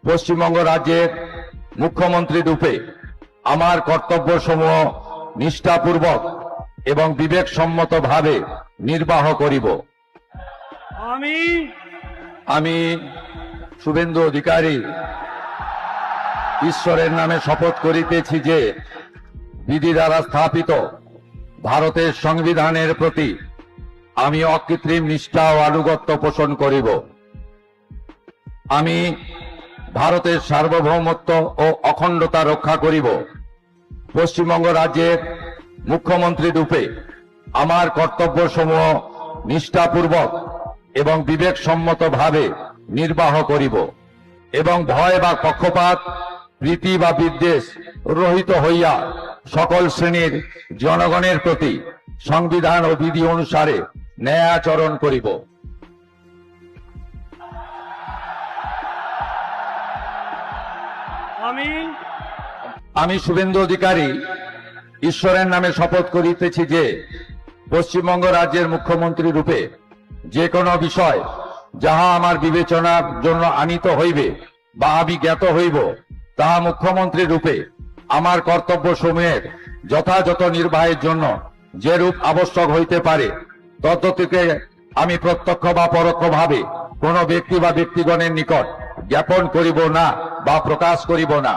পশ্চিমবঙ্গ রাজ্যের মুখ্যমন্ত্রী রূপে আমার কর্তব্যসমূহ নিষ্ঠাপূর্বক এবং বিবেকসম্মতভাবে নির্বাহ করিব। আমি শুভেন্দু অধিকারী ঈশ্বরের নামে শপথ করিতেছি যে বিধি দ্বারা স্থাপিত ভারতের সংবিধানের প্রতি আমি অকৃত্রিম নিষ্ঠা ও আনুগত্য পোষণ করিব। আমি ভারতের সার্বভৌমত্ব ও অখণ্ডতা রক্ষা করিব। পশ্চিমবঙ্গ রাজ্যের মুখ্যমন্ত্রী রূপে আমার কর্তব্যসমূহ নিষ্ঠাপূর্বক এবং বিবেকসম্মতভাবে নির্বাহ করিব এবং ভয় বা পক্ষপাত, প্রীতি বা বিদ্বেষ রহিত হইয়া সকল শ্রেণীর জনগণের প্রতি সংবিধান ও বিধি অনুসারে ন্যায় আচরণ করিব। আমি শুভেন্দু অধিকারী ঈশ্বরের নামে শপথ করিতেছি যে পশ্চিমবঙ্গ রাজ্যের মুখ্যমন্ত্রী রূপে যে কোনো বিষয় যাহা আমার বিবেচনার জন্য আনিত হইবে বা আমি জ্ঞাত হইব, তাহা মুখ্যমন্ত্রী রূপে আমার কর্তব্য সমূহের যথাযথ নির্বাহের জন্য যে রূপ আবশ্যক হইতে পারে তদ্গতিকে আমি প্রত্যক্ষ বা পরোক্ষভাবে কোনো ব্যক্তি বা ব্যক্তিগণের নিকট জ্ঞাপন করিব না বা প্রকাশ করিব না।